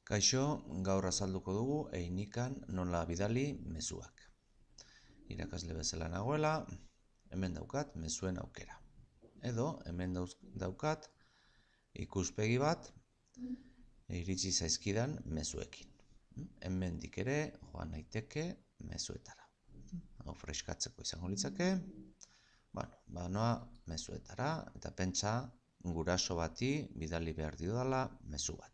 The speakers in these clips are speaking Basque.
Kaixo, gaur azalduko dugu einikan nola bidali mezuak. Irakasle bezala nagoela, hemen daukat mezuen aukera. Edo, hemen daukat ikuspegi bat iritsi zaizkidan mezuekin. Hemendik ere joan naiteke mezuetara. Hau freskatzeko izango litzake. Noa mezuetara eta pentsa guraso bati bidali behar diodala mezu bat.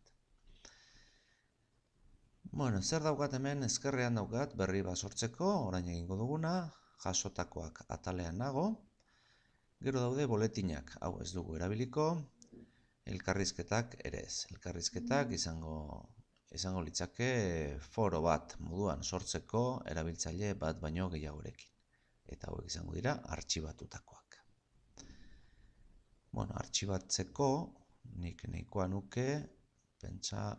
Zer daukat hemen, ezkerrean daukat berri bat sortzeko, orain egingo duguna, jasotakoak atalean nago. Gero daude boletinak, hau ez dugu erabiliko, elkarrizketak ere ez. Elkarrizketak izango litzake foro bat moduan sortzeko erabiltzaile bat baino gehiagorekin. Eta hauek izango dira artxibatutakoak. Artxibatzeko nik nahikoa nuke, pentsa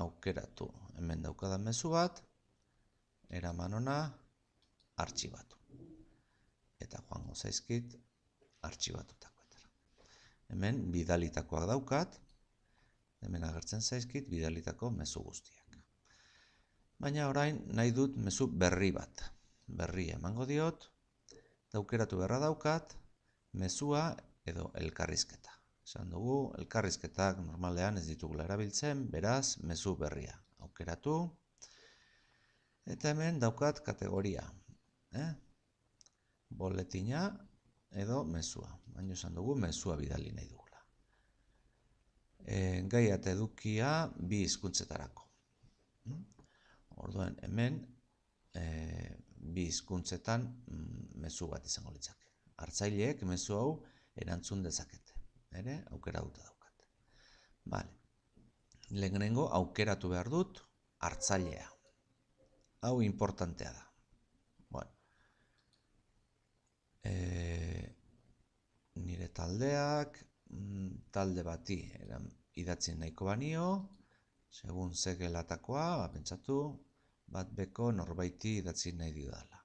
aukeratu. Hemen daukadan mezu bat, eraman hona, artxibatu. Eta joango zaizkit, artxibatutakoetara. Hemen bidalitakoak daukat, hemen agertzen zaizkit bidalitako mezu guztiak. Baina orain nahi dut mezu berri bat. Berri emango diot, aukeratu beharra daukat, mezua edo elkarrizketa. Esan dugu, elkarrizketak normalean ez ditugula erabiltzen, beraz, mezu berria. Aukeratu. Eta hemen daukat kategoria. Boletina edo mezua. Baina esan dugu, mezua bidali nahi dugula. Gai eta edukia bi hizkuntzetarako. Orduan, hemen bi hizkuntzetan mezu bat izango litzake. Hartzaileek mezu hau erantzun dezakete. Ere, aukeratuta daukat. Lehenengo aukeratu behar dut hartzailea. Hau importantea da. Nire taldeak, talde bati idatzi nahiko banio, segun ze gelatakoa, pentsatu, bat beko norbaiti idatzi nahi diodala.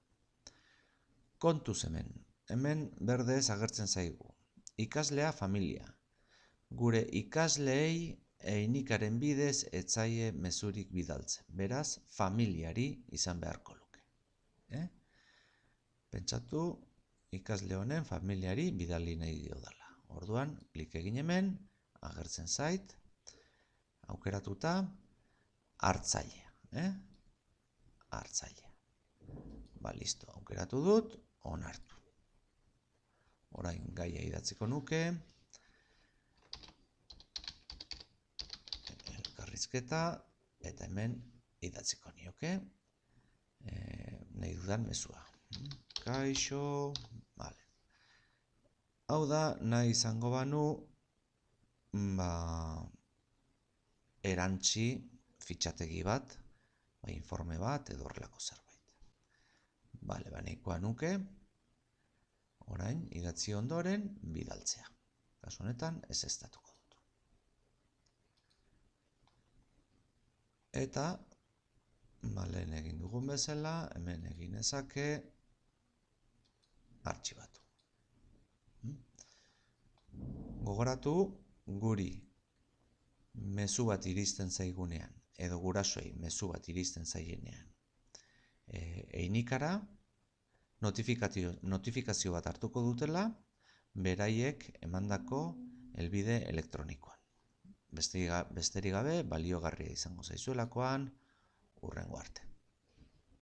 Kontuz hemen berdez agertzen zaigu. Ikaslea familia. Gure ikasleei einikaren bidez etzaie mezurik bidaltzen. Beraz, familiari izan beharko luke. Pentsatu, ikasle honen familiari bidali nahi diodala. Orduan, klik egin hemen, agertzen zait, aukeratuta, hartzailea. Hartzailea. Listo, aukeratu dut, onartu. Orain gaia idatziko nuke. Elkarrizketa, eta hemen idatziko nioke. Nahi dudan mezua. Kaixo, Hau da, nahi izango banu, erantzi fitxategi bat, informe bat, edo horrelako zerbait. Nahikoa nuke, orain, idatzi ondoren, bidaltzea. Kasu honetan, ez estatuko dut. Eta, lehen egin dugun bezala, hemen egin ezake, artxibatu. Gogoratu, guri mezu bat iristen zaigunean, edo gurasoei mezu bat iristen zaienean. Einikara, notifikazio bat hartuko dutela, beraiek emandako helbide elektronikoan. Besterik gabe, baliogarria izango zaizuelakoan, hurrengo arte.